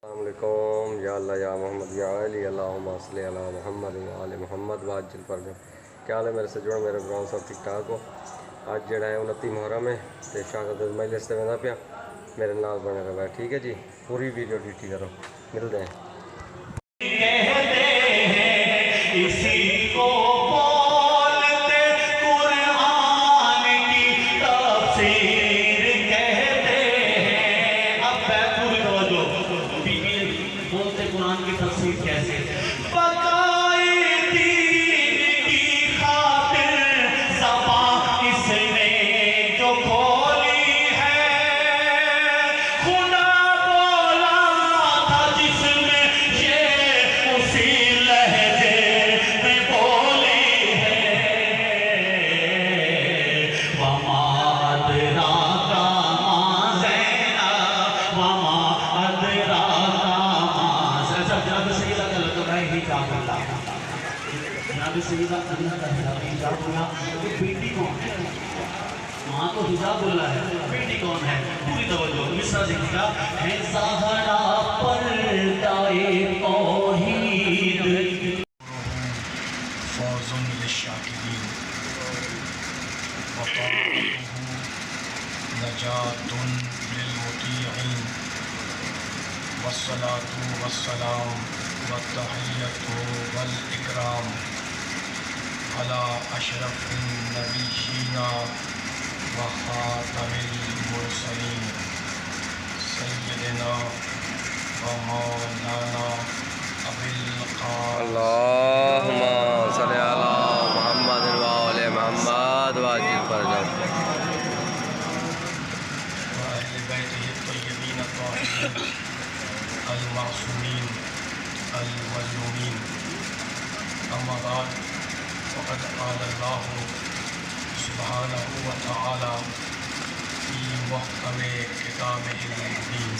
السلام علیکم یا اللہ یا محمد یا علی اللہم صلی علی محمد و آل محمد واجل فرجم. کیا حال ہے میرے سے جوڑ میرے پروگرام سب ٹھیک ٹھاک ہو. اج جڑا ہے 29 محرم ہے تے شاگرد مجلس تے ویندا پیا میرے نال بنے رہو. ٹھیک ہے جی, پوری ویڈیو ڈیٹی کرو. ملتے ہیں. بیٹی کون ہے؟ ماں تو حجاب اللہ ہے, بیٹی کون ہے؟ پوری توجہ مصرع دیکھیں گا. ہے زہرا پردۂ توحید فوز للشاکرین وطاعته نجات للمطیعین والصلاة والسلام والتحیۃ والاکرام علی اشرف النبیین وخاتم المرسلین سیدنا و مولانا ابی القاسم اللہم صلی علی محمد و آل محمد واجل فرجم. وأهل بيته الطيبين الطاهرين المعصومين المظلومين. أما بعد فقد قال الله سبحانه وتعالى في محكم كتابه المبين.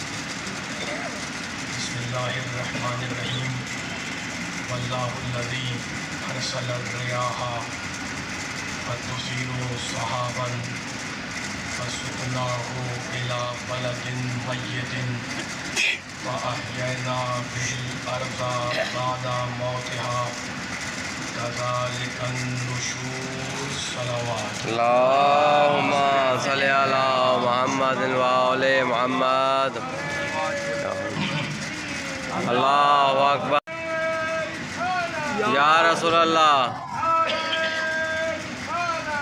بسم الله الرحمن الرحيم. والله الذي أرسل الرياح فتثير سحابا فسقناه إلى بلد ميت فأحيينا به الأرض بعد موتها كذلك النشور. صلوات اللہم صلی علی محمد و آل محمد. اللہ اکبر. یا رسول اللہ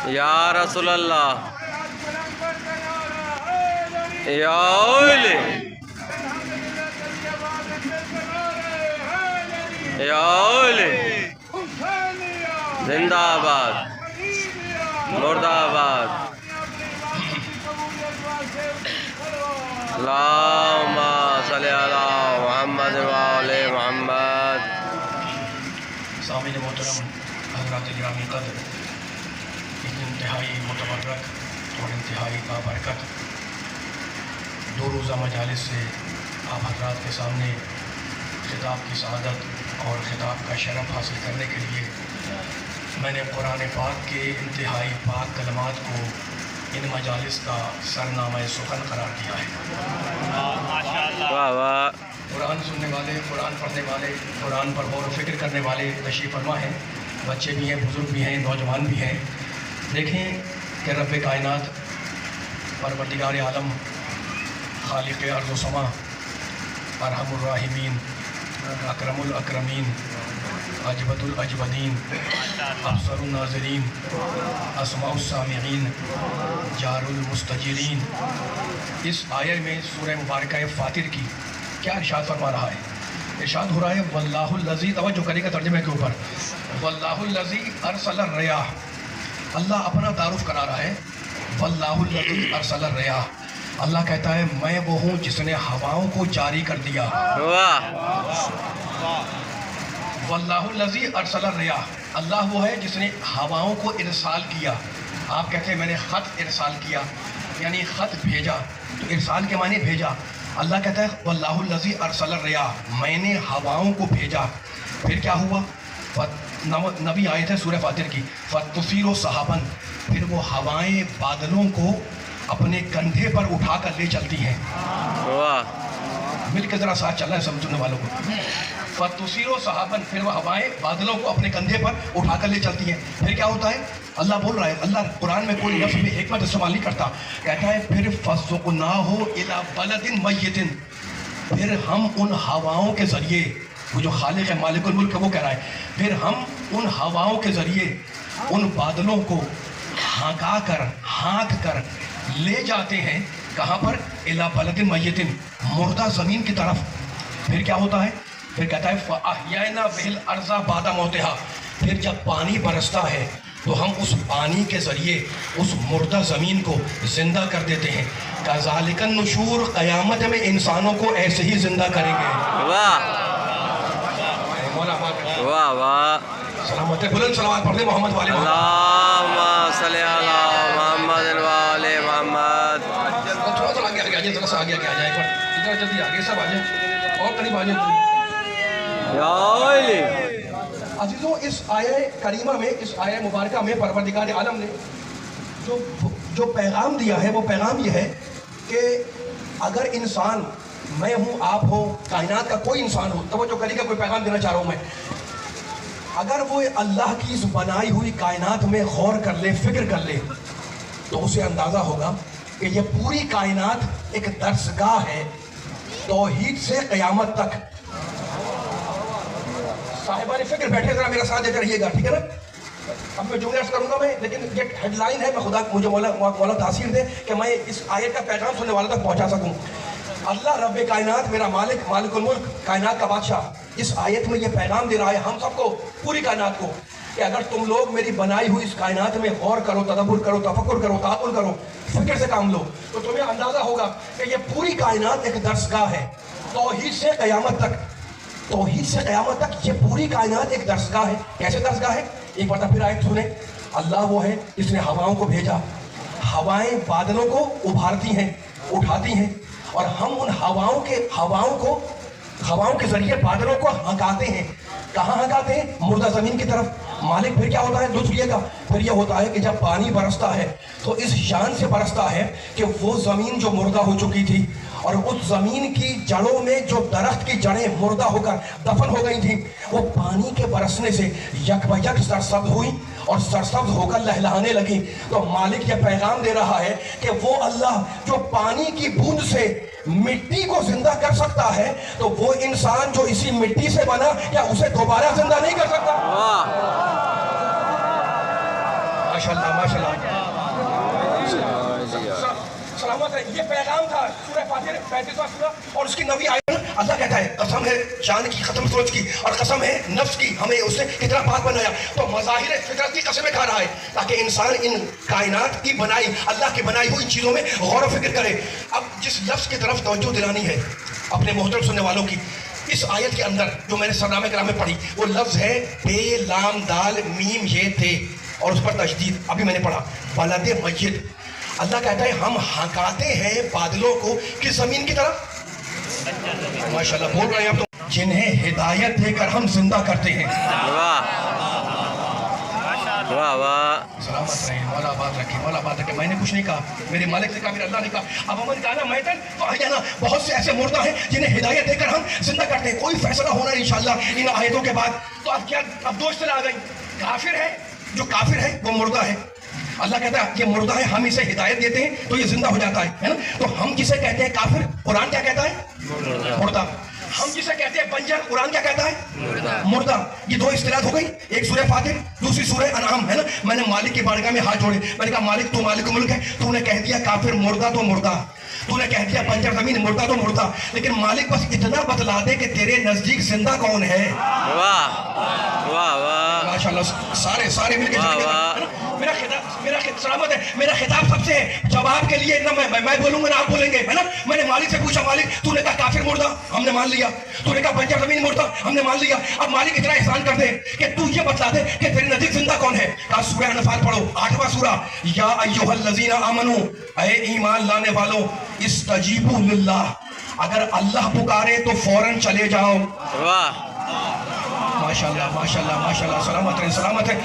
یا رسول اللہ یا اولی یا اولی. زندہ آباد مرد آباد. اللہم صلی علی محمد و آل محمد. سامعین محترم, حضرات گرامی قدر, ایک انتہائی متبرک اور انتہائی بابرکت 2 روزہ مجالس سے آپ حضرات کے سامنے خطاب کی سعادت اور خطاب کا شرف حاصل کرنے کے لیے میں نے قرآن پاک کے انتہائی پاک کلمات کو ان مجالس کا سرنامہ سخن قرار دیا ہے. واہ واہ. قرآن سننے والے, قرآن پڑھنے والے, قرآن پر غور و فکر کرنے والے تشریف فرما ہیں. بچے بھی ہیں, بزرگ بھی ہیں, نوجوان بھی ہیں. دیکھیں کہ رب کائنات پروردگار عالم خالق ارض و سما ارحم الراحمین اکرم الاکرمین اجود الاجودین ابصر الناظرین اسمع السامعین جار المستجیرین. اس آیت میں سورہ مبارکہ فاطر کی کیا ارشاد فرما رہا ہے؟ ارشاد ہو رہا ہے واللہ الذی, توجہ کرے گا ترجمے کے اوپر, واللہ الذی ارسل الریاح. اللہ اپنا تعارف کرا رہا ہے. واللہ الذی ارسل الریاح, اللہ کہتا ہے میں وہ ہوں جس نے ہواؤں کو جاری کر دیا. واللہ الذی ارسل الریاح, اللہ وہ ہے جس نے ہواؤں کو ارسال کیا. آپ کہتے ہیں میں نے خط ارسال کیا, یعنی خط بھیجا, تو ارسال کے معنی بھیجا. اللہ کہتا ہے واللہ الذی ارسل الریاح, میں نے ہواؤں کو بھیجا. پھر کیا ہوا؟ نبی آیت ہے سورہ فاطر کی, فَتُثِيرُ صَحَابًا, پھر وہ ہوائیں بادلوں کو اپنے کندھے پر اٹھا کر لے چلتی ہیں. मिल के जरा साथ चलना है समझने वालों को। फतुसीरो सहाबन, फिर वो हवाएं बादलों को अपने कंधे पर उठाकर ले चलती हैं। फिर क्या होता है, अल्लाह बोल रहा है, अल्लाह कुरान में कोई लफ्ज़ में हिकमत इस्तेमाल नहीं करता, कहता है फिर फसुकनाहु इला बलदिन मय्यतिन, फिर हम उन हवाओं के ज़रिए, वो जो खालिक है मालिकुल मुल्क है वो कह रहा है, फिर हम उन हवाओं के ज़रिए उन बादलों को हाँक कर ले जाते हैं। कहाँ पर, इला बलदिन मय्यतिन, मुर्दा ज़मीन की तरफ। फिर क्या होता है, फिर कहता है फ़अहयैना बिहिल अर्ज़ा बादा मौतिहा, फिर जब पानी बरसता है तो हम उस पानी के ज़रिए उस मुर्दा ज़मीन को ज़िंदा कर देते हैं। कज़ालिकन नुशूर, क़यामत में इंसानों को ऐसे ही ज़िंदा करेंगे। वाह वाह वाह, सलामत बुलंद सलावत पढ़ दे मोहम्मद वाले अल्लाहुम्मा सल्ली अला मुहम्मद व आले मुहम्मद। थोड़ा सा आगे आ जाए, जरा सा आगे आ जाए, पर इतना जल्दी आगे सब आ जाए और करीब आ जाए। अजीज़ों, इस आया करीमा में, इस आया मुबारका में परवरदिगार आलम ने जो पैगाम दिया है, वो पैगाम ये है कि अगर इंसान, मैं हूँ, आप हो, कायनात का कोई इंसान हो, तो वो जो करेगा, कोई पैगाम देना चाह रहा हूँ मैं, अगर वो अल्लाह की इस बनाई हुई कायनात में गौर कर ले, फिक्र कर ले, तो उसे अंदाज़ा होगा कि ये पूरी कायनात एक दर्सगाह है तौहीद से क़यामत तक। साहिबान फिक्र बैठे, जरा मेरा साथ देते रहिएगा, ठीक है ना। अब मैं जुमले अर्ज़ करूँगा मैं, लेकिन ये हेडलाइन है, मैं खुदा मुझे मौला तासीर दे कि मैं इस आयत का पैगाम सुनने वालों तक पहुँचा सकूँ। अल्लाह रब्बे कायनात, मेरा मालिक, मालिकुल मुल्क, कायनात का बादशाह, इस आयत में ये पैगाम दे रहा है हम सबको, पूरी कायनात को, कि अगर तुम लोग मेरी बनाई हुई इस कायनात में गौर करो, तदब्बुर करो, तफक्कुर करो, ताक़ुल करो, फिक्र से काम लो, तो तुम्हें अंदाज़ा होगा कि ये पूरी कायनात एक दर्सगाह है तौहीद से क़यामत तक। तौहीद से क़यामत तक ये पूरी कायनात एक दर्सगाह है। कैसे दर्सगाह है, एक बार फिर आयत सुने। अल्लाह वो है जिसने हवाओं को भेजा, हवाएं बादलों को उभारती हैं, उठाती हैं, और हम उन हवाओं के ज़रिए बादलों को हकाते हैं। कहाँ हकाते हैं, मुर्दा ज़मीन की तरफ। मालिक फिर क्या होता है, लुत्फ़िएगा, फिर यह होता है कि जब पानी बरसता है तो इस शान से बरसता है कि वो ज़मीन जो मुर्दा हो चुकी थी, और उस ज़मीन की जड़ों में जो दरख्त की जड़ें मुर्दा होकर दफन हो गई थी, वो पानी के बरसने से यकबयक सरसब्ज़ हुई और सरसब्ज़ होकर लहलहाने लगी। तो मालिक ये पैगाम दे रहा है कि वो अल्लाह जो पानी की बूंद से मिट्टी को जिंदा कर सकता है, तो वो इंसान जो इसी मिट्टी से बना, क्या उसे दोबारा जिंदा नहीं कर सकता? माशाअल्लाह माशाअल्लाह, सलामत है। ये पैगाम था सूरह फातिर 35वां सूरा और उसकी 9वीं आयत। अल्लाह कहता है, कसम है शान की, खत्म सोच की, और कसम है नफ्स की, हमें उसने कितना पाक बनाया। तो मज़ाहिर फितरत की कसमें खा रहा है ताकि इंसान इन कायनात की बनाई, अल्लाह की बनाई हुई इन चीज़ों में गौर व फिक्र करे। अब जिस लफ्ज़ की तरफ तवज्जो दिलानी है अपने मोहतरम सुनने वालों की, इस आयत के अंदर जो मैंने सरनामे कराम में पढ़ी, वो लफ्ज़ है बे लाम दाल मीम ये थे, और उस पर तशदीद अभी मैंने पढ़ा, बलद मय्यत। अल्लाह कहता है हम हकाते हैं बादलों को किस ज़मीन की तरफ, माशाल्लाह बोल रहे हैं आप, तो जिन्हें हिदायत देकर हम जिंदा करते हैं। वाह वाह वाह, सलामत रहे, मौला बात रखे, मौला बात रखे। मैंने कुछ नहीं कहा, मेरे मालिक ने कहा, मेरे अल्लाह ने कहा। अब हमने कहा मैतन तो आया ना, बहुत से ऐसे मुर्दा हैं जिन्हें हिदायत देकर हम जिंदा करते हैं। कोई फैसला होना है इंशाअल्लाह इन आयतों के बाद। तो अब क्या, अब दो इस्तिलाह आ गई। काफिर है, जो काफिर है वो मुर्दा है। अल्लाह कहता है ये मुर्दा है, हम इसे हिदायत देते हैं तो ये जिंदा हो जाता है ना। तो हम जिसे कहते हैं काफिर, कुरान क्या कहता है, मुर्दा। हम जिसे कहते हैं बंजर, कुरान क्या कहता है, मुर्दा। ये दो इस्तिलाह हो गई, एक सूरह फातिर, दूसरी सूरह अनआम, है ना। मैंने मालिक की बारगाह में हाथ जोड़े, मैंने कहा मालिक तू मालिक मुल्क है, तूने कह दिया काफिर मुर्दा तो मुर्दा, तूने कह दिया बंजर जमीन मुर्दा तो मुर्दा, लेकिन मालिक बस इतना बतला दे कि तेरे नजदीक जिंदा कौन है। वाह वाह वाह, माशाल्लाह, सारे मिलकर मेरा सलामत है। मेरा खिताब सबसे है, जवाब के लिए ना मैं बोलूंगा ना आप बोलेंगे, है ना। मैंने मालिक से पूछा, मालिक तूने कहा काफिर मुर्दा, हमने मान लिया। तूने कहा बंजर जमीन मुर्दा, हमने मान लिया। अब मालिक इतना एहसान कर दे कि तू ये बता दे कि तेरे नजदीक जिंदा कौन है। कहा सूरह अनफाल पढ़ो, 8वां सूरा, या अय्युहल्लज़ीना आमनू, ऐ ईमान लाने वालों, इस्तजीबू लिल्लाह, अगर अल्लाह पुकारे तो फौरन चले जाओ। वाह माशाल्लाह माशाल्लाह माशाल्लाह, सलामत रहे सलामत है।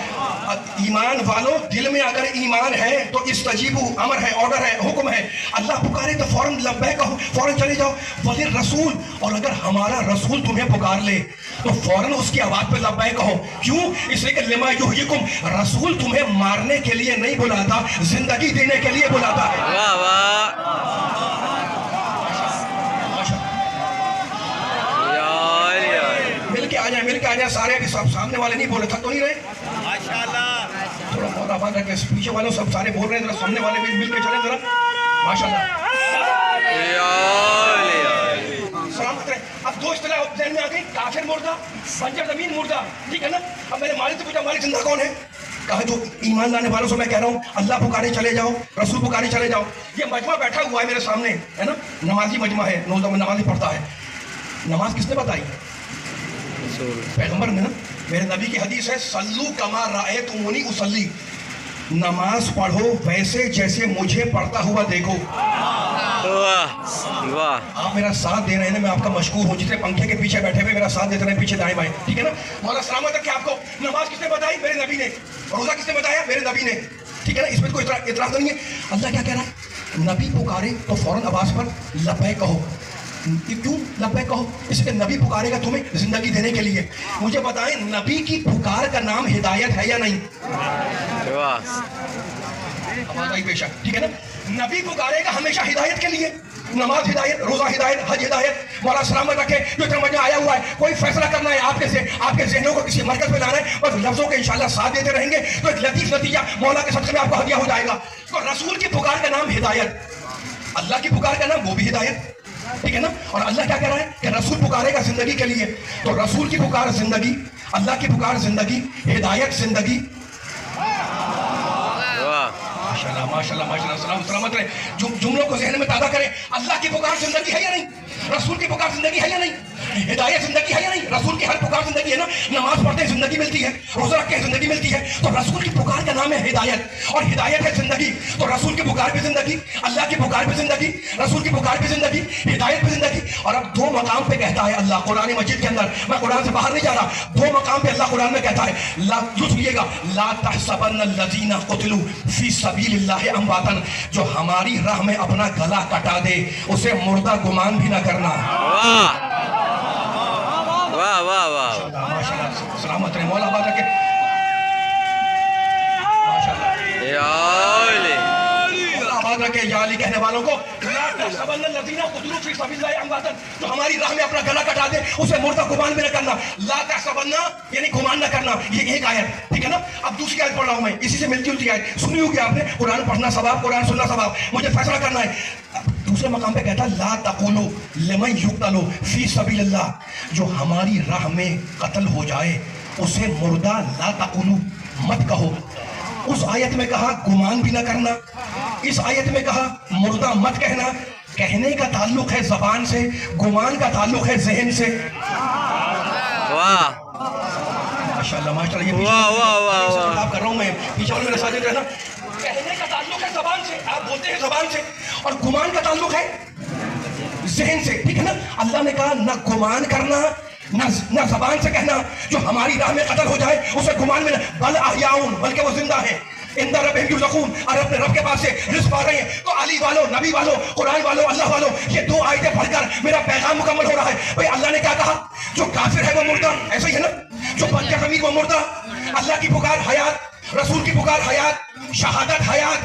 ईमान वालों, दिल में अगर ईमान है तो इस्तजीबू, अमर है, ऑर्डर है, हुक्म है। अल्लाह पुकारे तो फौरन लब्बैक कहो, फौरन चले जाओ। वलिर रसूल, और अगर हमारा रसूल तुम्हें पुकार ले तो फौरन उसकी आवाज पे लब्बैक कहो। क्यों? इसलिए कि लिमा युहयिकुम, रसूल तुम्हें मारने के लिए नहीं बुलाता, जिंदगी देने के लिए बुलाता है। वाह वाह, मिल के आ जाए सारे। अभी सब सामने वाले नहीं बोले, थक तो नहीं रहे? माशाल्लाह। थोड़ा बहुत आवाज रखे, पीछे वालों सब सारे बोल रहे हैं, जरा सामने वाले भी मिल के चले जरा। माशाल्लाह। सलामत रहे। अब दो इस्तिलाह ज़हन में आ गई, काफिर मुर्दा, बंजर जमीन मुर्दा, ठीक है ना? अब मैंने मालिक से पूछा, मालिक जिंदा कौन है? कहा जो ईमान लाने वालों से मैं कह रहा हूँ, अल्लाह पुकारे चले जाओ, रसूल पुकारे चले जाओ। ये मजमा बैठा हुआ है मेरे सामने, है ना? नमाजी मजमा है, नमाजी पढ़ता है। नमाज किसने बताई? पैगंबर ने ना। मेरे नबी की हदीस है, सल्लू कमा रायतुमुनी उसल्ली, नमाज पढ़ो वैसे जैसे मुझे पढ़ता हुआ देखो। वाह वाह, आप मेरा साथ दे रहे हैं, मैं आपका मशकूर हूँ। जितने पंखे के पीछे बैठे हुए मेरा साथ देते रहे, पीछे दाएं बाएं, ठीक है ना? मौला सलामत रखे आपको। नमाज किसने बताई? मेरे नबी ने। रोजा किसने बताया? मेरे नबी ने, ठीक है ना? इसमें कोई इतराज नहीं है। अल्लाह क्या कह रहा है? नबी पुकारे तो फौरन आवाज पर लब्बैक कहो। क्यों लब्बैक कहो? इसलिए नबी पुकारेगा तुम्हें जिंदगी देने के लिए। मुझे बताएं, नबी की पुकार का नाम हिदायत है या नहीं? वाह, बेशक, ठीक है ना? नबी पुकारेगा हमेशा हिदायत के लिए। नमाज हिदायत, रोजा हिदायत, हज हिदायत। मौला सलामत रखे, जो समझ में आया हुआ है, कोई फैसला करना है आपके से, आपके ज़हनों को किसी मरकज पे लाना है, बस लफ्जों के इंशाल्लाह साथ देते रहेंगे तो एक लतीफ नतीजा मौला के सदक़े में आपको हदिया हो जाएगा। तो रसूल की पुकार का नाम हिदायत, अल्लाह की पुकार का नाम वो भी हिदायत, ठीक है ना? और अल्लाह क्या कह रहा है कि रसूल पुकारेगा जिंदगी के लिए। तो रसूल की पुकार जिंदगी, अल्लाह की पुकार जिंदगी, हिदायत जिंदगी। माशाल्लाह माशाल्लाह माशाल्लाह, सलाम सलामत रहे। जुमलों को ज़हन में ताज़ा करें। अल्लाह की पुकार जिंदगी है या नहीं? रसूल की पुकार जिंदगी है या नहीं? हिदायत जिंदगी है या नहीं? रसूल की हर पुकार जिंदगी है ना? नमाज पढ़ते हैं जिंदगी मिलती है, रोजा रख के जिंदगी मिलती है। तो रसूल की पुकार का नाम है हिदायत, और हिदायत है जिंदगी। तो रसूल की पुकार भी जिंदगी, अल्लाह की पुकार भी जिंदगी, रसूल की पुकार भी जिंदगी, हिदायत भी जिंदगी। और अब दो मकाम पे कहता है अल्लाह कुरान मजीद के अंदर, मैं कुरान से बाहर नहीं जा रहा, दो मकाम पे अल्लाह कुरान में कहता है, ला सुनिएगा, ला तहसबन्नल्लज़ीना क़ुतिलू फी सबीलिल्लाहि अमवातन, जो हमारी राह में अपना गला कटा दे उसे मुर्दा गुमान भी ना करना। वाह वाह वाह, माशाल्लाह, सलामत रहे, मौला बात रखे। आबाद रखे याली कहने वालों को, जो हमारी राह में अपना गला कटा दे उसे मुर्दा गुमान भी न करना। ला तहसबन्ना यानी गुमान न करना, ये एक आयत, ठीक है ना? अब दूसरी आयत पढ़ रहा हूं मैं, इसी से मिलती जुलती आयत सुनी होगी आपने। कुरान पढ़ना सवाब, कुरान सुनना सवाब, मुझे फैसला करना है। दूसरे मकाम पे कहता है, ला तकुलू लिमन युक्तलू फी सबीलिल्लाह, जो हमारी राह में कत्ल हो जाए उसे मुर्दा ला तकुलू मत कहो। उस आयत में कहा गुमान भी ना करना, इस आयत में कहा मुर्दा मत कहना। कहने का ताल्लुक है जबान से, गुमान का ताल्लुक है जहन से। वाह माशाल्लाह माशाल्लाह, ये वाह वाह वाह, बात कर रहा हूं मैं, पीछे वाले मेरे साथ रहना। कहने का ताल्लुक है जबान से, आप बोलते हैं जबान से, और गुमान का ताल्लुक है जहन से, ठीक है ना? अल्लाह ने कहा ना गुमान करना, ना जबान से कहना, जो हमारी राह में कत्ल हो जाए उसे गुमान में, बल अहयाउन, बल्कि वो जिंदा है, इंदा रब्बिहिम युरज़क़ून, और अपने रब के पास से रिज़्क़ पा रहे हैं। तो अली वालों, नबी वालों, कुरान वालों, अल्लाह वालों, ये दो आयतें पढ़कर मेरा पैगाम मुकम्मल हो रहा है। भाई अल्लाह ने क्या कहा? जो काफिर है वो मुर्दा, ऐसा ही है ना? जो बंजर ज़मीन वो मुर्दा। अल्लाह की पुकार हयात, रसूल की पुकार हयात, शहादत हयात।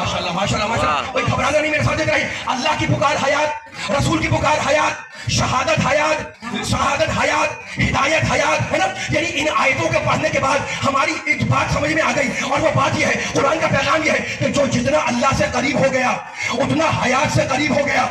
माशाल्लाह माशाल्लाह माशाल्लाह, कोई घबराना नहीं, मेरे साथ देख रहे हैं। अल्लाह की पुकार हयात, रसूल की पुकार हयात, शहादत हयात, शहादत हयात, हिदायत हयात, है ना? यानी इन आयतों के पढ़ने के बाद हमारी एक बात समझ में आ गई, और वो बात ये है, कुरान का पैगाम ये है कि जो जितना अल्लाह से करीब हो गया उतना हयात से करीब हो गया,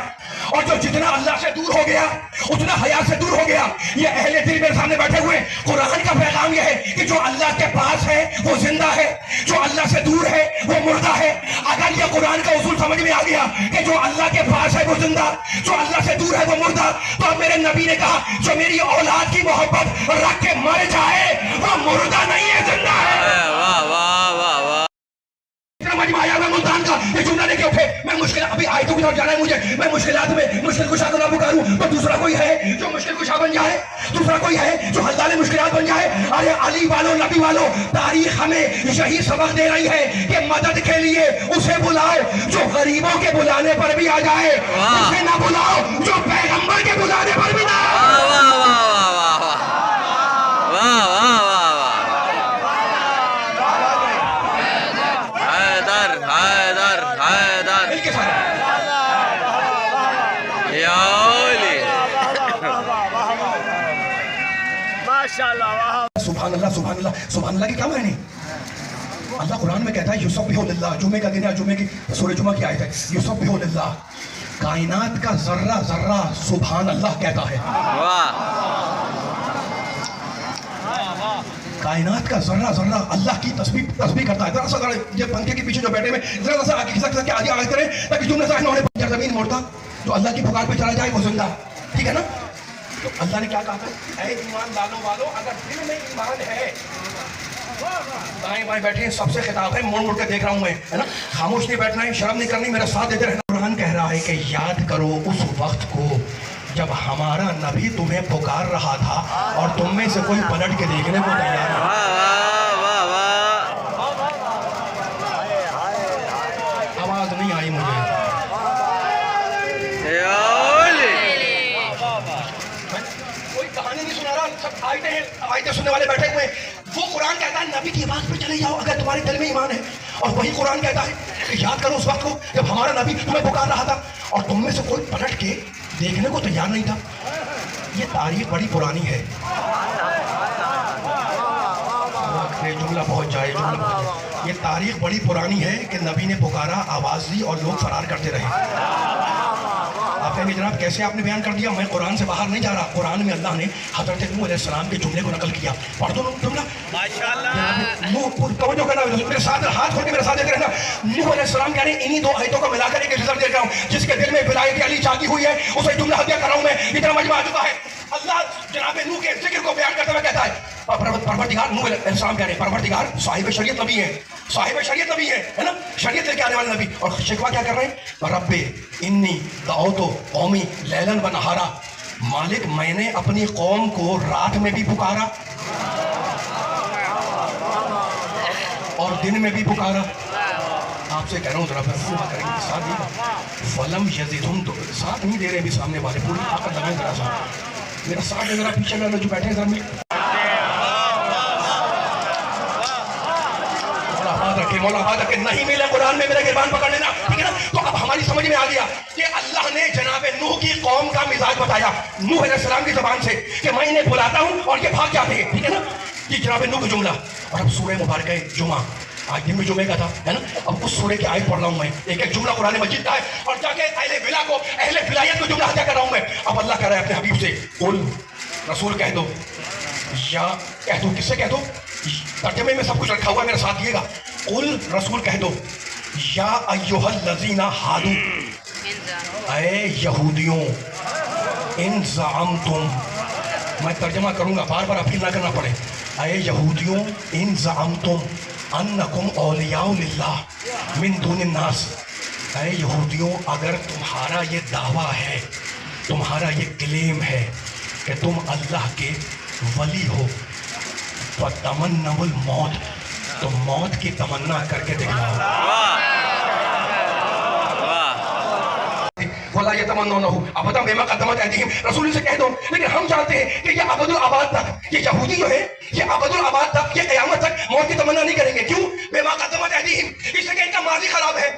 और जो जितना अल्लाह से दूर हो गया उतना हयात से दूर हो गया। ये अहले दिल मेरे सामने बैठे हुए, कुरान का पैगाम ये है कि जो अल्लाह के पास है वो जिंदा है, जो अल्लाह से दूर है वो मुर्दा है। अगर ये कुरान का उसूल समझ में आ गया कि जो अल्लाह के पास है वो जिंदा, जो अल्लाह से दूर है वो मुर्दा, तो अब मेरे नबी ने कहा जो मेरी औलाद की मोहब्बत रख के मर जाए वो मुर्दा नहीं है, जिंदा है। वाह वाह वाह वाह, मजमा आया मैं मुल्तान का, ये जुमला लेके उठे, मैं मुश्किल अभी आयतों की तरफ जाना है मुझे, मैं मुश्किलात में मुश्किल कुशा को ना पुकारूं तो दूसरा कोई है जो मुश्किल कुशा बन जाए, दूसरा कोई है जो हल्लाले मुश्किलात बन जाए। अरे अली वालों, नबी वालों, तारीख हमें यही सबक दे रही है कि मदद के लिए उसे बुलाओ जो गरीबों के बुलाने पर भी आ जाए, उसे ना बुलाओ जो पैगंबर के बुलाने पर भी ना। सुभान अल्लाह, सुभान अल्लाह, सुभान अल्लाह की क्या मायने? अल्लाह कुरान में कहता है युसब्बिहु लिल्लाह, जुमे का दिन है, जुमे की सूरह जुमा की आयत है, युसब्बिहु लिल्लाह, कायनात का जर्रा जर्रा सुभान अल्लाह कहता है। कायनात का जर्रा जर्रा अल्लाह की तस्बीह करता है। जरा सा ये पंखे के पीछे जो बैठे में जरा सा आगे खिसक के आगे करें ताकि जुमले से होने पर जमीन मोड़ता जो अल्लाह की पुकार पे चला जाए वो जिंदा, ठीक है ना? तो अल्लाह ने क्या कहा था, ऐ ईमान वालों अगर दिल में ईमान है, दाएं बाएं बैठे सबसे खिताब है, मुड़ मुड़ के देख रहा हूं मैं, है ना? खामोश नहीं बैठना है, शर्म नहीं करनी, मेरा साथ देते रहना। कुरान कह रहा है कि याद करो उस वक्त को जब हमारा नबी तुम्हें पुकार रहा था और तुम में से कोई पलट के देखने को तैयार नहीं। आवाज नहीं आई मुझे। कोई कहानी नहीं सुना रहा, सब आयतें सुनने वाले बैठे हुए। वो कुरान कहता है नबी की आवाज पर चले जाओ अगर तुम्हारे दिल में ईमान है, और वही कुरान कहता है कि याद करो उस वक्त को जब हमारा नबी तुम्हें पुकार रहा था और तुम में से कोई पलट के देखने को तैयार नहीं था। ये तारीख बड़ी पुरानी है। जुमला पहुंच जाए, ये तारीख बड़ी पुरानी है कि नबी ने पुकारा, आवाज दी और लोग फरार करते रहे। आपने जनाब कैसे आपने बयान कर दिया, मैं कुरान से बाहर नहीं जा रहा। कुरान में अल्लाह ने हजरत नूह अलैहिस्सलाम के जुमले को नकल किया। पढ़ दो जुमला माशाअल्लाह। नूह तवज्जो करना, मेरे साथ हाथ खोल के मेरे साथ देते रहना। नूह अलैहिस्सलाम कह रहे हैं इन्हीं दो आयतों को मिलाकर एक रिजल्ट देख रहा हूँ। जिसके दिल में विलायत अली जागी हुई है उसे जुमला हत्या कर रहा हूँ मैं, इतना मजमा आ चुका है। अल्लाह जनाब नूह के जिक्र को बयान करते हुए कहता है परवरदिगार, नूह अलैहिस्सलाम कह रहे हैं परवरदिगार साहिब शरीयत नबी है, साहिब शरीयत नबी है ना, शरीयत लेके आने वाले नबी। और शिकवा क्या कर रहे हैं, रब्बे इन्नी दाऊतो कौमी लैलन व नहारा, मालिक मैंने अपनी कौम को रात में भी पुकारा और दिन में भी पुकारा। आपसे कह रहा हूँ जरा करेंगे साथ ही फलम यजीदुम, तो साथ नहीं दे रहे भी सामने वाले, पूरी ताकत लगाएं जरा सा, मेरा साथ है जरा पीछे वाले जो बैठे हैं जरा मौला बात रखे। नहीं मिले कुरान में मेरा गिरबान पकड़ लेना, ठीक है ना? तो अब हमारी समझ में आ गया कि अल्लाह ने जनाब नूह की कौम का मिजाज बताया नूह अलैहिस्सलाम की जबान से कि मैं इन्हें बुलाता हूं और ये भाग जाते हैं, ठीक है ना? ये जनाब नूह का जुमला। और अब सूरह मुबारक जुमा, आज दिन में जुमे का था, है ना? अब उस सूरह की आयत पढ़ रहा हूं मैं, एक एक जुमला कुरान मजीद का है और जाके अहले विला को, अहले विलायत को जुमला हत्या कर रहा हूं मैं। अब अल्लाह कह रहा है अपने हबीब से, कुल रसूल कह दो, या कह दो, किससे कह दो? तर्जमे में सब कुछ रखा हुआ है, मेरे साथ दिएगा। कुल रसूल कह दो, या अय्युहल लज़ीना हादू, ऐ यहूदियों, इन ज़अमतुम, मैं तर्जमा करूंगा बार बार अपील ना करना पड़े। ऐ यहूदियों, इन ज़अमतुम अन्नकुम औलियाउ लिल्लाह मिन दूनिन नास, ऐ यहूदियों अगर तुम्हारा ये दावा है, तुम्हारा ये क्लेम है कि तुम अल्लाह के वली हो, तमन्नउल मौत, तो मौत की तमन्ना करके दिखाओ। वला यतमन्नूनहु अबदा बिमा क़द्दमत अयदीहिम, रसूल से कह दो। लेकिन हम जानते हैं कि ये अबदुल आबाद तक, ये यहूदी जो है ये अबदुल आबाद तक, ये क़यामत तक मौत की तमन्ना नहीं करेंगे। क्यों? बिमा क़द्दमत अयदीहिम, इसलिए कि इनका माज़ी खराब है।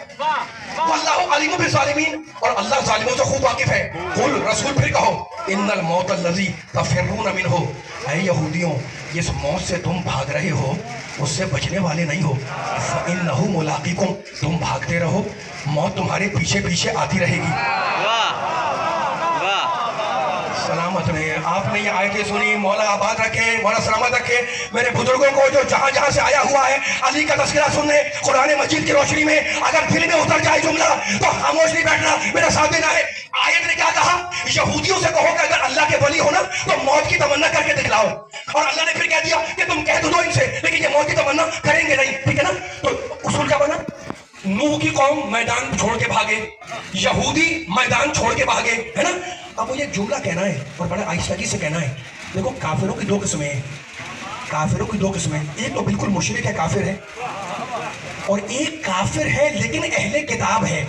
वल्लाहु अलीमुम बिज़्ज़ालिमीन, और अल्लाह ज़ालिमों से खूब वाकिफ है। कुल रसूल फिर कहो, इन्नल मौतल्लज़ी तफ़िर्रून मिन्हु, ऐ यहूदियों जिस मौत से तुम भाग रहे हो उससे बचने वाले नहीं हो। फ़इन्नहु मुलाक़िकुम, तुम भागते रहो, मौत तुम्हारे पीछे पीछे आती रहेगी। सलामत रहे। आपने ये आयतें सुनी, मौला आबाद रखे, मौला सलामत रखे मेरे बुजुर्गों को जो जहाँ जहाँ से आया हुआ है अली का तस्करा सुनने कुरान मजीद की रोशनी में। अगर दिल में उतर जाए जुमला तो खामोश नहीं बैठना, मेरा साथ देना है। आयत ने क्या कहा? यहूदियों से कहो कि अगर अल्लाह के वली हो ना तो मौत की तमन्ना करके दिखलाओ। और अल्लाह ने फिर कह दिया कि तुम कह दो इनसे, लेकिन ये मौत की तमन्ना करेंगे नहीं, ठीक है ना? तो उसूल क्या बना? नूह की कौम मैदान छोड़ के भागे, यहूदी मैदान छोड़ के भागे, है ना। अब मुझे एक जुमला कहना है और बड़ा आहिस्ता से कहना है। देखो काफिरों की दो किस्में हैं, काफिरों की दो किस्में। एक तो बिल्कुल मुशरिक है, काफिर है, और एक काफिर है लेकिन अहले किताब है।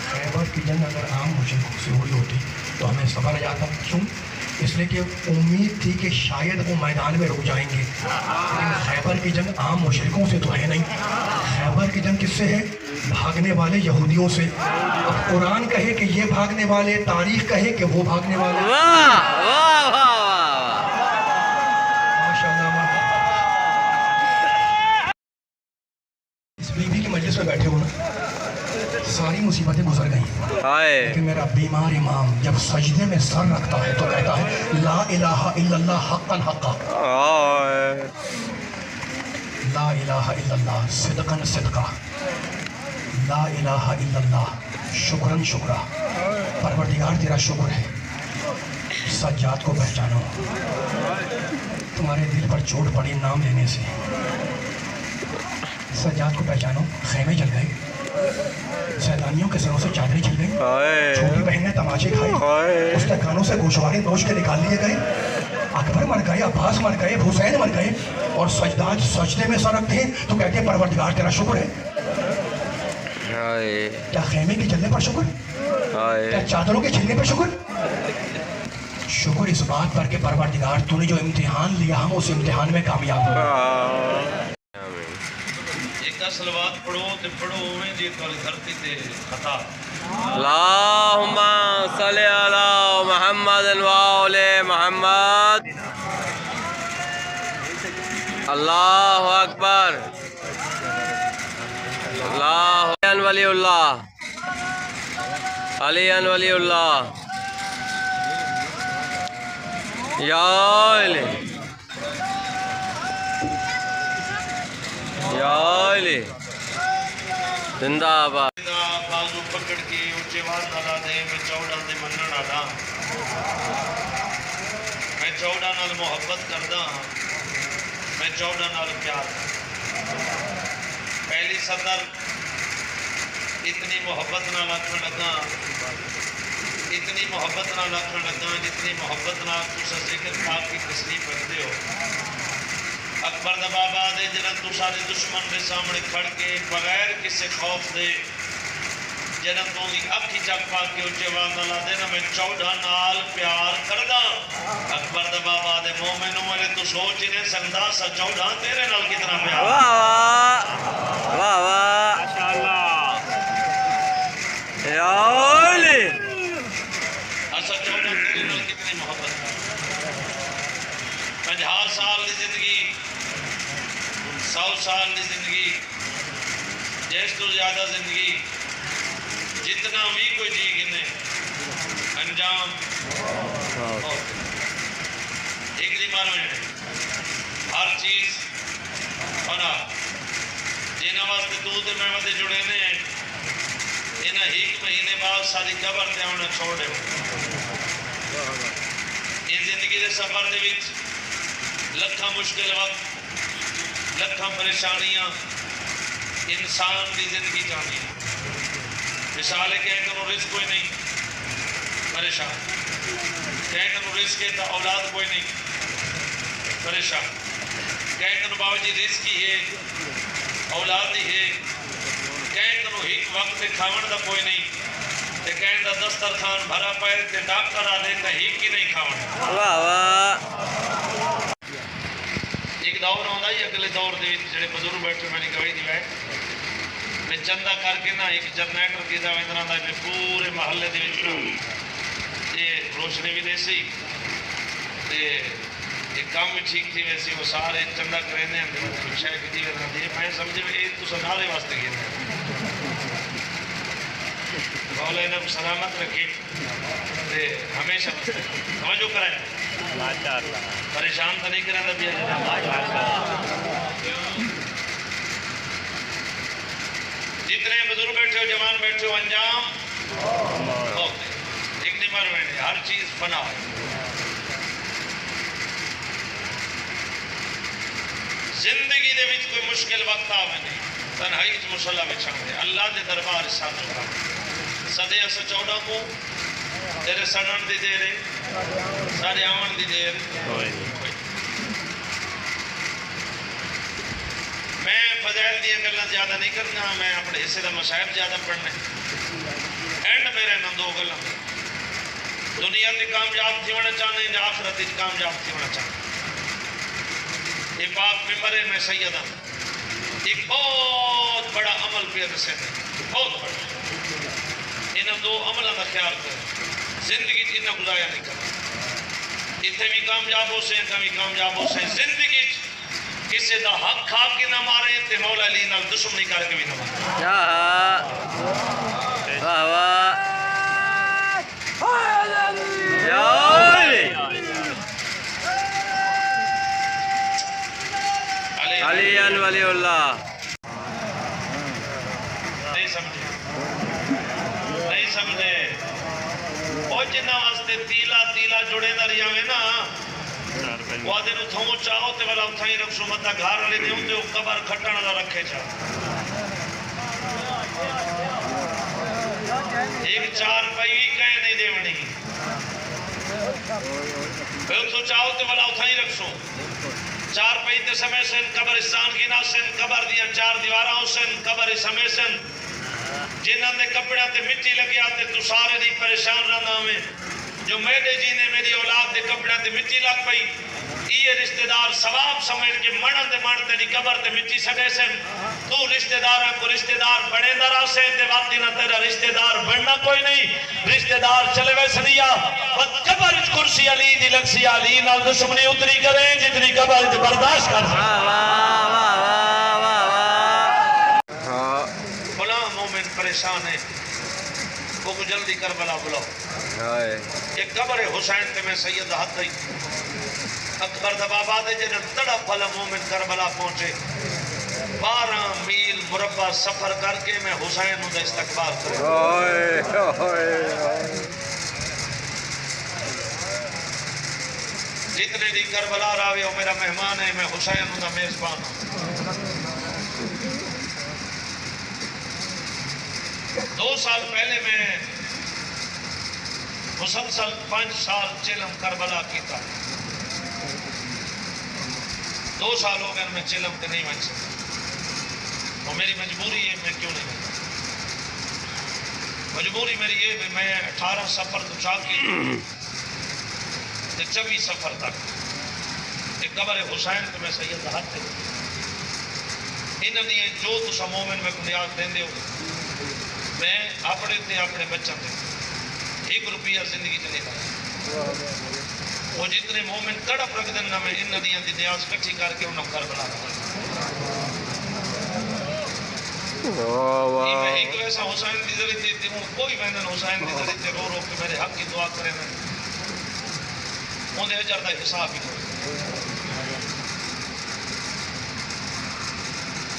खैबर की जंग अगर आम मुशरिकों से हुई होती तो हमें सबर आ जाता। क्यों? इसलिए कि उम्मीद थी कि शायद वो मैदान में रुक जाएंगे, लेकिन खैबर की जंग आम मुशरिकों से तो है नहीं। खैबर की जंग किससे है? भागने वाले यहूदियों से। अब कुरान कहे कि ये भागने वाले, तारीख कहे कि वो भागने वाले। माशाअल्लाह। इस बीबी की मजलिस में बैठे हो ना, सारी मुसीबतें गुजर गई, लेकिन मेरा बीमार इमाम जब सजदे में सर रखता है तो कहता है ला इलाहा इल्लल्लाह हक्कन हक्का, ला इलाहा इल्लल्लाह सिदकन सिदका, ला इलाहा इल्लल्लाह शुक्रन शुक्रा। परवरदिगार तेरा शुक्र है, सज्जाद को पहचानो। तुम्हारे दिल पर चोट पड़ी नाम लेने से, सज्जाद को पहचानो। खैमे जल गए, शैतानियों के सरों से चादरें छिल गई, छोटी बहन ने तमाचे खाए, उसके कानों से गोशवारे नोच के निकाल लिए गए। अकबर मर गए, अब्बास मर गए, हुसैन मर गए, और सजदाद सजदे में सर रखते हैं तो कहते हैं परवरदिगार तेरा शुक्र है। क्या खैमे के जलने पर शुक्र? क्या चादरों के छिलने पर शुक्र? शुक्र इस बात पर कि परवरदिगार तूने जो इम्तिहान लिया हम उस इम्तिहान में कामयाब हुए। सलवात पढ़ो ते पढ़ो में जी तो धरती ते खता। अल्लाहुम्मा सल्ली अला मुहम्मद व आले मुहम्मद। अल्लाहु अकबर। अल्लाहु वलीउल्लाह, अलीन वलीउल्लाह, या अली जिंदाबाद। बाजू पकड़ के ऊंचे वाद नाला दे मैं चौड़ा दे मनण आला, मैं चौड़ा नाल मोहब्बत करदा, मैं चौड़ा नाल प्यार। पहली सदर इतनी मोहब्बत नाल आखण लगा, इतनी मोहब्बत नाल आखण लगा जितनी मोहब्बत नाल तुस जिक्र पाक की तस्लीफ करते हो। अकबर दा बाबा दे जिन्हां तू सारे दुश्मन के सामने खड़ के बगैर किसी खौफ दे जिन्हां तू दी अखी चक पा के उच्चे आवाज़ नाल आदे ना मैं चौड़ा नाल प्यार करदा। अकबर दा बाबा दे मोमिन मेरे तू सोच ही नहीं सकदा सा चौड़ा तेरे नाल कितना प्यार। वाह वाह वाह माशाअल्लाह। या अली असा चौड़ा तेरे नाल कितनी मोहब्बत। 50 साल की जिंदगी, 100 साल की जिंदगी, जिस तो ज्यादा जिंदगी जितना भी कोई जी गिने अंजाम एक दी मार में हर चीज बना जिन्होंने वास्ते तू ते मैं वास्ते जुड़े ने इन्हें एक महीने बाद सारी कबर ते आना छोड़ दे। इस जिंदगी के सफर दे विच लखा मुश्किल वक्त, लखा परेशानियां इंसान की जिंदगी चाहती है। मिसाल है कहीं को रिस्क कोई नहीं परेशान, कहीं को रिस्क है तो औलाद कोई नहीं परेशान, कहीं को बाबूजी रिस्क ही है औलाद ही है, कहीं को एक वक्त खावन का कोई नहीं, ते कहीं का दस्तरखान भरा पाए ते डॉक्टर आ दे तो एक ही नहीं खावन। वाह वाह। एक दौर आता ही अगले दौर के जो बजुर्ग बैठे मैंने गवाही दिवाए मैं चंदा करके ना एक जनरेटर की इंद्रा का पूरे महल्ले के रोशनी भी देसी काम भी ठीक थी वैसे वो सारे चंदा करेंगे शायद की मैं समझे तुम नाले वास्ते गए मौला इन्हें सलामत रखे हमेशा समझो कराए परेशान तो नहीं करा भी जितने बुजुर्ग बैठे हो जवान बैठे हो अंजाम एक निमर में हर चीज बना زندگی دے وچ کوئی مشکل وقت آوے نہیں تنہائی وچ مصلی بچھاوے اللہ دے دربار ساتھ چکا سدے اس 14 کو تیرے سڑن دی دیر ہے سارے آون دی دیر میں فضائل دی گلاں زیادہ نہیں کرنا میں اپنے حصے دا مصائب زیادہ پڑھنے اینڈ میرے نہ دو گلاں دنیا تے کامیاب تھی ہونا چاہنے ہیں آخرت تے کامیاب تھی ہونا چاہنے یہ پاک ممبر ہے میں سیدہ ایک بہت بڑا عمل پہ رسے ہیں بہت بڑا انہوں دو عملہ کا خیال کریں زندگی انہوں گزایا نہیں کریں اتنے بھی کامیاب ہو سے کبھی کامیاب ہو سے زندگی کسی دا حق کھا کے نہ مارے تے مولا علی نال دشمنی کر کے بھی نہ مارے واہ واہ علی ولی اللہ نہیں سمجھے وہ جنہ واسطے تیلا جڑے دا رہا میں نا وہ آدھے نو تھومو چاہو تے والا اتھائی رکھسو مطا گھار والے دے ہوں تے وہ قبر کھٹا نہ رکھے چاہو ایک 4 پائی کہیں نہیں دے ونی پھر تو چاہو تے والا اتھائی رکھسو 4 پائی تے سمے سن قبرستان کی ناسن قبر دیا 4 دیواراں سن قبر سمے سن جنہاں نے کپڑا تے مٹی لگیا تے تو سارے دی پریشان رہنا ہمیں جو میرے جی نے میری اولاد دے کپڑا تے مٹی لگ پئی یہ رشتہ دار ثواب سمجھ کے منن دے من تیری قبر تے مٹی سٹے سن تو رشتہ داراں کو رشتہ دار بنے درا سے تے واقعی نہ تیرا رشتہ دار بننا کوئی نہیں رشتہ دار چلے وے سنیا قبر کرسی علی دی لگسی علی نال دشمنی اتری کریں جتنی قبر تے برداشت کر بلا مومن پریشان ہے وہ کو جلدی کربلا بلاؤ ایک قبر حسین تے میں سید ہاتھ دئی اکبر دبابا دے جنہاں تڑا پھلا مومن کربلا پہنچے 12 میل مربع سفر کر کے میں حسین ہوں دا استقبال کرے جتنے دی کربلا راوے ہو میرا مہمان ہے میں حسین ہوں دا میزبان ہوں 2 سال پہلے میں مسلسل 5 سال چلم کربلا کیتا 2 سال ہو گئے میں چلم تے نہیں بن سکتا اور میری مجبوری ہے میں کیوں نہیں بنتا مجبوری میری یہ ہے میں 18 سفر تو چاہ کے 24 سفر تک ایک قبر حسین تو میں سید ہاتھ دے انہوں نے جو تسا مومن میں بنیاد دیں دے ہو میں اپنے تے اپنے بچوں دے 1 روپیہ زندگی چلے گا وہ جتنے مومن تڑپ رکھ دینا میں انہوں نے دی نیاز کٹھی کر کے انہوں کر بنا رہا میں ایک ایسا حسین دی ذریعے دیتی ہوں کوئی بہنن حسین دی ذریعے رو رو کے میرے حق کی دعا کرے میں انہیں اجر دا حساب ہی کرے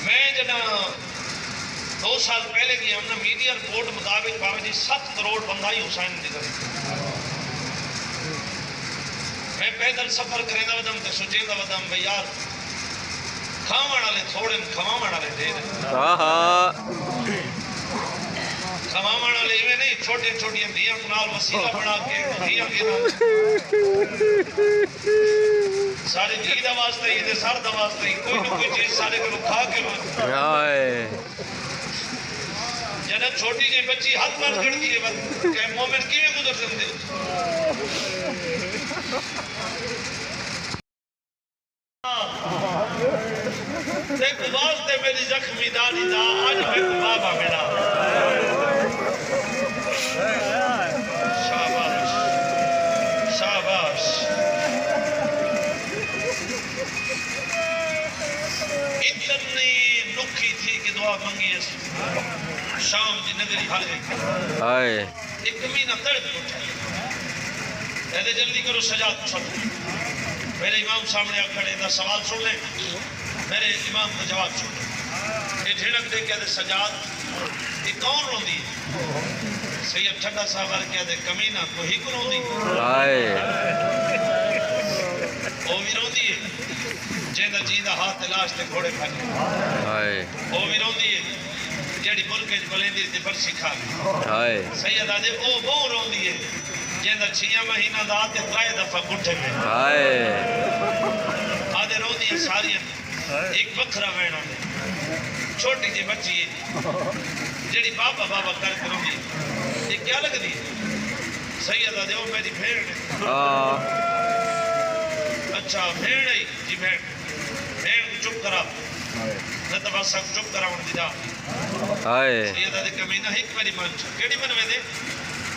میں جنا 2 سال پہلے کی ہم نے میڈیا رپورٹ مطابق بابا جی 7 کروڑ بندہ ہی حسین دی ذریعے میں پیدل سفر کریں دا ودم تے سوچیں دا ودم بھئی یار کھاوان والے تھوڑے کھواوان والے دے کھواوان والے میں نہیں چھوٹے چھوٹیاں دیاں کنال وسیلہ بنا کے دیاں گنا سارے دی دا واسطہ ہی دے سر دا واسطہ ہی کوئی نہ کوئی چیز سارے کو کھا کے جنہ چھوٹی جی بچی ہاتھ مار کر دیئے کہ مومن کی میں گزر سکتے دیکھ واسطے میری زخمی دانی دا آج میں کو بابا میرا شاباش شاباش اتنی نکھی تھی کہ دعا منگی اس شام دی نگری حال گئی ایک مہینہ تڑپ اٹھا کہتے جلدی کرو سجاد چھوڑ میرے امام سامنے آ کھڑے دا سوال سن لیں میرے امام کو جواب چھوڑ یہ ڈھڑک دے کہتے سجاد یہ کون رو دی سید ٹھنڈا صاحب کہتے کمینہ کو ہی کو رو دی وہ بھی رو دی جہاں جی دا ہاتھ لاش تے گھوڑے کھانے ہائے وہ بھی روندی ہے جیڑی ملک بلیندی تے برسی کھا گئی ہائے سید آدھے وہ بہو روندی ہے جہاں 6 مہینہ دا تے 3 دفعہ کٹھے میں ہائے آدھے روندی ہے ساری ایک بکھرا وینا میں چھوٹی جی بچی ہے جیڑی بابا بابا کر کے روندی ہے یہ کیا لگ دی ہے سید آدھے وہ میری بھیڑ ہے اچھا بھیڑ ہے جی بھیڑ کو چپ کرا نہ تو بس سب چپ کرا دی دا ہائے سید آدھے کمینہ ایک میری من چھا کیڑی من میں دے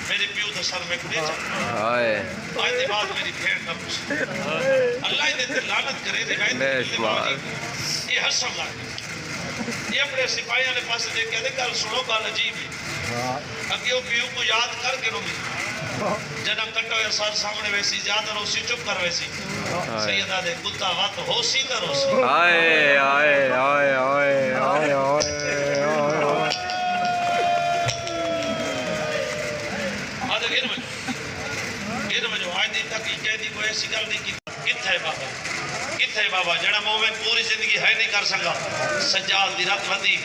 میرے پیو دا سر میں کڑے چھا ہائے آئے دے بعد میری بھیڑ نہ پوچھ اللہ ہی دیتے لعنت کرے روایت دیتے باوجود یہ حسم لائے یہ اپنے سپاہیاں نے پاس دیکھ کے دے کل سنو بال عجیب ہے اگے وہ پیو کو یاد کر کے رومی جنم کٹو یا سر سامنے ویسی زیادہ روسی چپ کر ویسی سیدہ دے کتا وات ہو سی کر روسی ہائے ہائے ہائے ہائے ہائے آدھے گھر میں جو آئے دی تک ہی کہہ دی کوئی ایسی گل نہیں کی کت ہے بابا کت ہے بابا جڑا مومن پوری زندگی ہے نہیں کر سکا سجاد دی رت ودی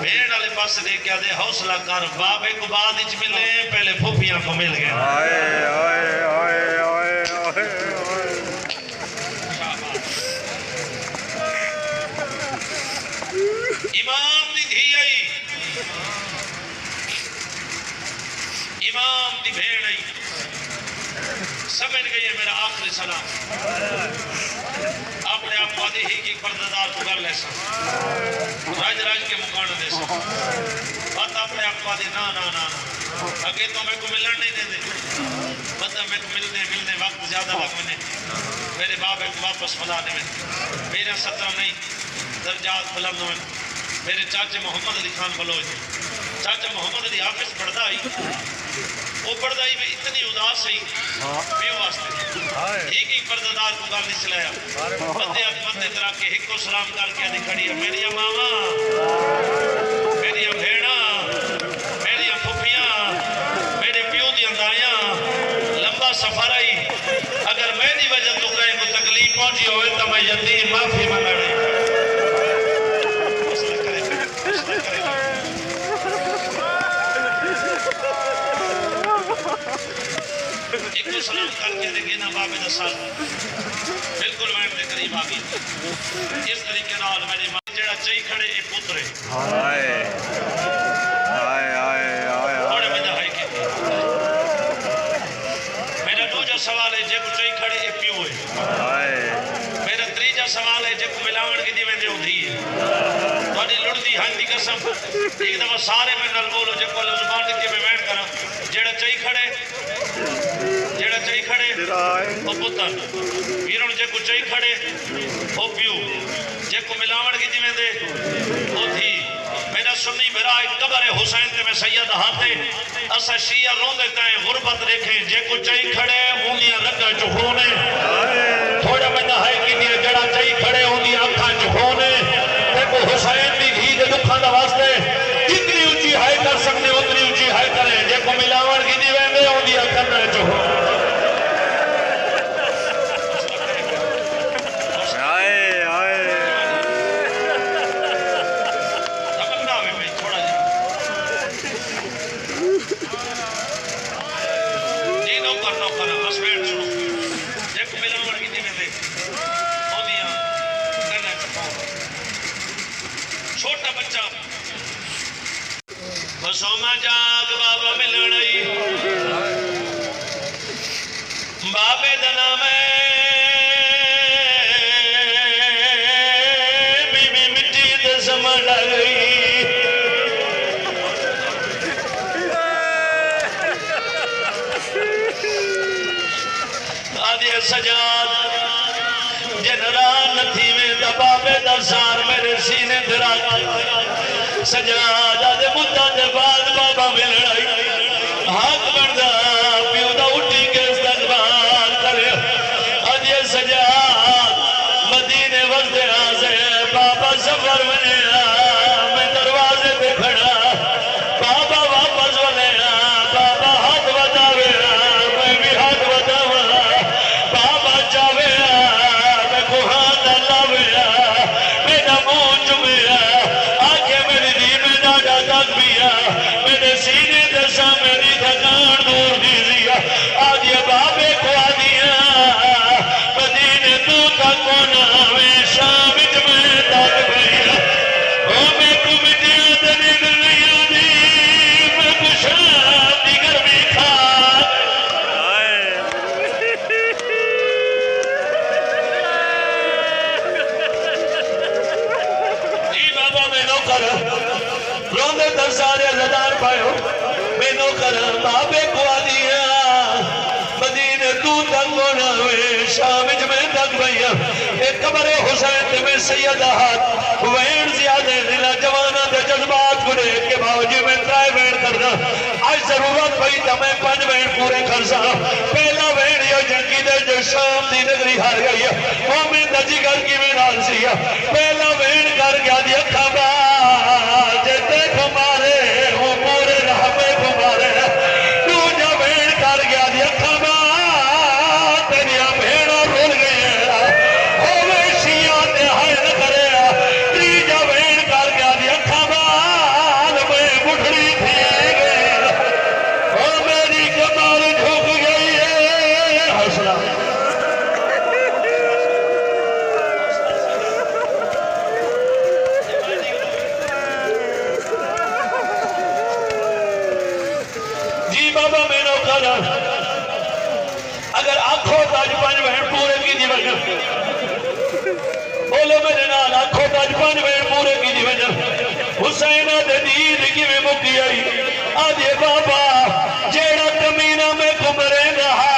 بھیڑ والے پاس دے کے دے حوصلہ کر بابے کو بعد وچ ملے پہلے پھوپھیاں کو مل گئے ہائے ہائے ہائے ہائے امام دی دھی آئی امام دی بھیڑ آئی سمجھ گئی ہے میرا آخری سلام اپنے آپ کو آدھی ہی کی پرددار کو کر لے سا راج راج کے مکان دے سا بات اپنے آپ کو آدھی نا اگے تو میں کو ملن نہیں دے دے مطلب میں کو ملنے وقت زیادہ وقت میں میرے بابے کو واپس ملانے میں میرا سترہ نہیں درجات بلند ہوئے میرے چاچے محمد علی خان بلوچ چاچا محمد علی حافظ پڑھتا ہی وہ پڑھتا ہی میں اتنی اداس ہی بے واسطے ایک پرددار کو گال نہیں چلایا بندے طرح کے ہک کو سلام کر کے آدھی کھڑی ہے میری ماما میری بھیڑا میری پھپھیاں میرے پیو دی اندائیاں لمبا سفر آئی اگر میری وجہ تو کہیں کو تکلیف پہنچی ہوئے تو میں یتیم معافی منگا رہی ایک کو سلام کر کے دیکھیں نا بابے دا سال بلکل وین دے قریب آگئی اس طریقے نال میری ماں جڑا چاہی کھڑے اے پترے ہائے ہائے ہائے ہائے تھوڑے میں دہائی کی میرا دوجہ سوال ہے جے کو چاہی کھڑے اے پیو ہے میرا تریجہ سوال ہے جے کو ملاوڑ کی دیویں دے اندھی ہے توڑی لڑدی ہن دی قسم ایک دفعہ سارے میں نل بولو جے کو اللہ زبان دیکھے میں وین کرا جڑا چاہی کھڑے او پتر پیرون جے کو چاہی کھڑے او پیو جے کو ملاوڑ کی جی میں دے او تھی میرا سنی میرا ایک قبر حسین تے میں سید ہاتے اسا شیعہ رون دیتا ہے غربت دیکھیں جے کو چاہی کھڑے اونیاں رکھا چہونے تھوڑا میں نہائی کی دیئے جڑا چاہی کھڑے اونیاں اکھاں چہونے جے کو حسین دی گھی دے دکھاں دا واسطے جتنی اونچی ہائی کر سکتے اتنی اونچی ہائی کریں جے کو ملاوڑ کی دی ویندے اونیاں کرنا چہونے چھوٹا بچہ بسوما جاگ بابا ملنائی بابے دنا میں بی بی مٹی دے سمجھ گئی آدھی سجاد جنران نتھی میں دبابے دسار میرے سینے دھرا سجاد آدھے مدہ دے بعد بابا ملنائی ہاتھ بڑھدا پیو دا اٹھی کے استقبال کرے آدھے سجاد مدینے وقت آزے بابا سفر میں میں دروازے پہ کھڑا بابا واپس والے بابا ہاتھ بتاوے میں بھی ہاتھ بتاوا بابا چاوے میں کو ہاتھ لاوے در سارے زدار پائیو میں نوکر بابے کو آدیا مدینے تو تک ہونا ہوئے شامج میں تک بھئیا ایک قبر حسین میں سیدہ ہاتھ وین زیادہ دلا جوانا دے جذبات کو لے کے باوجی میں ترائے وین کرنا آج ضرورت پہی تا میں 5 وین پورے کرسا پہلا وین یہ جنگی دے جو شام دی نگری ہار گئی مومن دجی کر کی میں نال سیا پہلا وین کر گیا دیا کھابا جتے کمارے وہ پورے رہبے کمارے تو جا وین کر گیا دیا کھابا تیریا بھیڑا رول گئے ہوئے شیعہ تے ہائے نہ کرے تیجا وین کر گیا دیا کھابا میں مٹھڑی تھی گئے اور میری کمار جھوک گئی ہے حسنا جی بابا میں نو کرا اگر آنکھوں تاج 5 بہن پورے کی دی وجہ بولو میرے نال آنکھوں تاج 5 بہن پورے کی دی وجہ حسین دے دید کی میں مکی آئی آدھے بابا جیڑا کمینہ میں کمرے رہا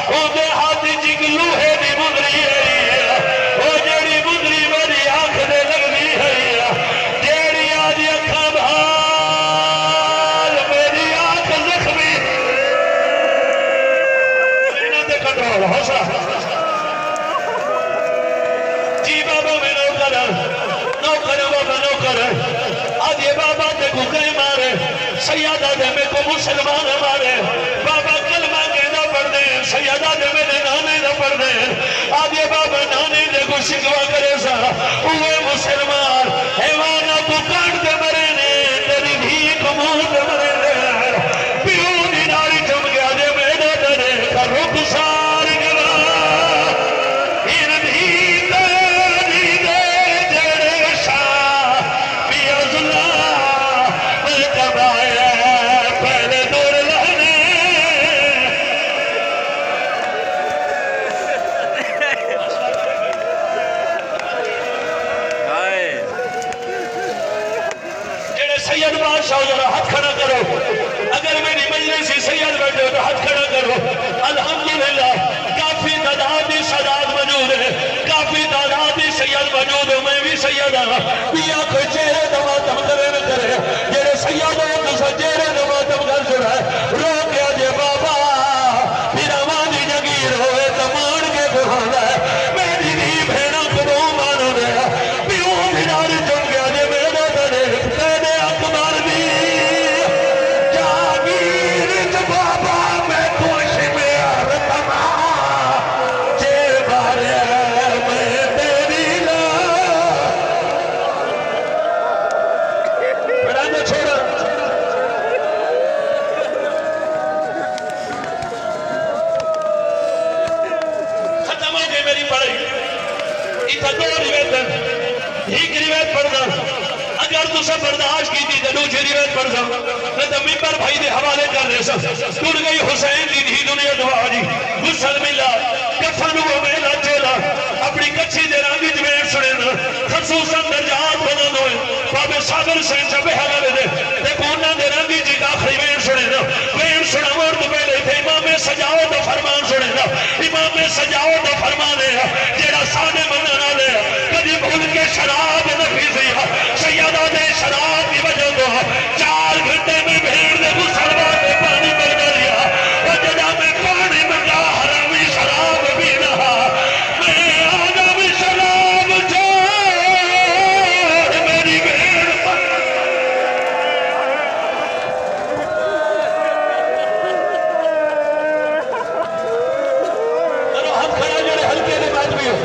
او دے ہاتھ جگلو ہے دی مدری ہے او جیڑی مدری میری آنکھ دے لگ دی ہے جیڑی آدھی اکھاں بھال میری آنکھ زخمی انہوں دے کنٹرول حوصلہ جی بابا میں نوکر نوکر آدھے بابا تے گھگے مارے سیادہ دے میں کو مسلمان مارے بابا کلمہ کہنا پڑھ دے سیادہ دے میں نے نانے نہ پڑھ دے آدھے بابا نانے دے کو شکوا کرے سا اوے مسلمان حیوانہ کو کاٹ دے مرے نے تیری بھی کمون دے مرے نے پیو ناری چم گیا دے میں دے کا رک سار گلا ان بھی تیری دے جڑے شاہ پیا ظلہ ملکب آئے پہلے دور لہنے جڑے سید بادشاہ ذرا ہاتھ کھڑا کرو اگر میری مجلس سے سید بیٹھے ہو تو ہاتھ کھڑا کرو الحمدللہ کافی تعدادی سادات موجود ہے کافی تعدادی سید موجود ہے میں بھی سید ہوں پیا کوئی چہرے دماتم کرے نہ کرے جڑے سید ہو تو سا چہرے دماتم کر چھڑا ہے رو کیا دے بابا پھر آمانی جگیر ہوئے تمان کے بہانا ہے میری بھی بھیڑا کو مانو دے پیو بھیڑار چم گیا دے میرے دے تیرے اکبر دی جاگیر جو بابا میں خوش میں آرتما چے بارے میں تیری لا بڑا نہ چھوڑا ختم ہو گئی میری پڑھائی اتھا 2 روایتیں ایک روایت پڑھنا اگر تو سب برداشت کی تھی تو دوسری روایت پڑھ سا میں تو ممبر بھائی دے حوالے کر رہے سا ٹوٹ گئی حسین دی دھی دنیا دعا جی غسل ملا کفن وہ میلا چیلا اپنی کچھی دے رانگی جوین سنے نا خصوصاً درجات بنا دوئے بابے صابر سے چبے حلالے دے دیکھو انہاں دے رانگی جی کا آخری وین سنے نا وین سنا مرد پہلے تھے امام سجاؤ دا فرمان سنے نا امام سجاؤ دا فرمان ہے جیڑا سانے مننا لے کدی بھول کے شراب نہ پیزی سیدہ دے شراب کی وجہ تو 4 گھنٹے میں بھیڑ دے مسلمان نے پانی مر لیا وجدہ میں پانی مگا حرامی شراب بھی رہا میں آدم شراب چھوڑ میری بھیڑ پر کرو ہاتھ کھڑا جڑے ہلکے دے بات بھی ہو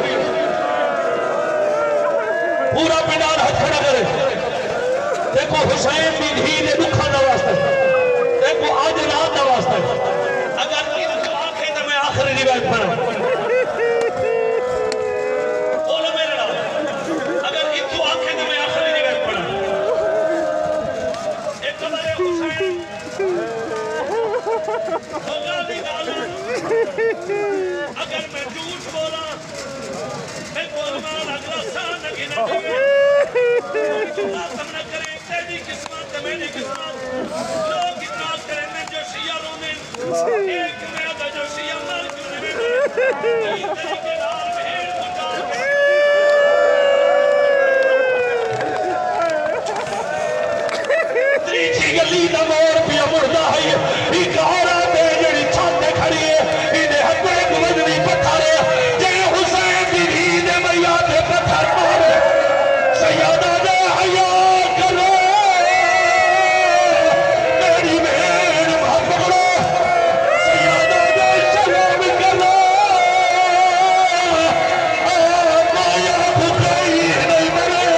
پورا پنڈال ہاتھ ایک میں تو جو سی عمل کیوں طریقے نال بھیڑ کٹا تریچی گلی دا مور پیا مردہ ہے ایک عورت ہے جڑی چھت کھڑی ہے انہیں ہتھے گوجنی پتھر ہے جے حسین دی ری دے میاں دے پتھر مارے سیادہ دے حیا کرو میری بہن بھاگ پکڑو سیادہ دے شرم کرو مایا بھکائی نہیں مرے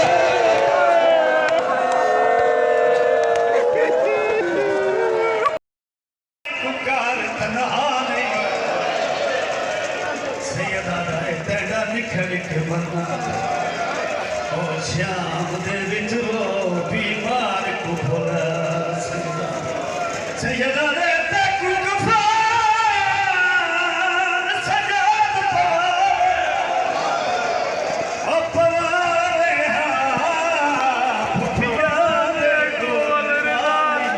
پکار تنہا نہیں سیدہ دائے تیڑا نکھر کے مرنا او شام دے وچرو بیمار کو بھولا سیدہ دے تیکو کفار سجاد پار او پوارے ہاں پھپیا دے گول رائی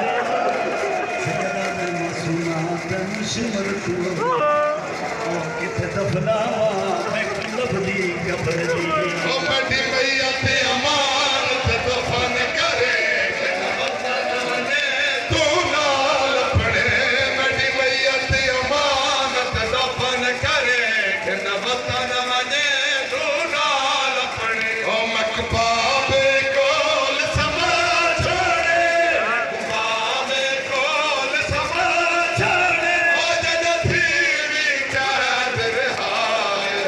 سیدہ دے مسونا تنشمر تو او کت دفناوا میں لبدی قبر دی او بڑی میاں تے امانت دفن کرے وطن تو نال پڑے بڑی میاں تے امانت دفن کرے وطن تو نال پڑے او مکبابے کول سما چھوڑے مکبابے کول سما چھوڑے او جد تھی قید رہائے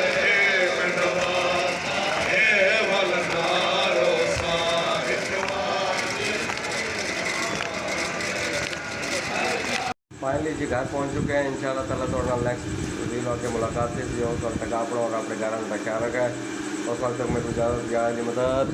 فائنلی جی گھر پہنچ چکے ہیں انشاءاللہ تعالیٰ توڑنا نیکسٹ ویڈیو کے ملاقات سے اس وقت تک آپ اور اپنے گھر میں خیال رکھا ہے اس وقت تک میرے کو اجازت یا علی مدد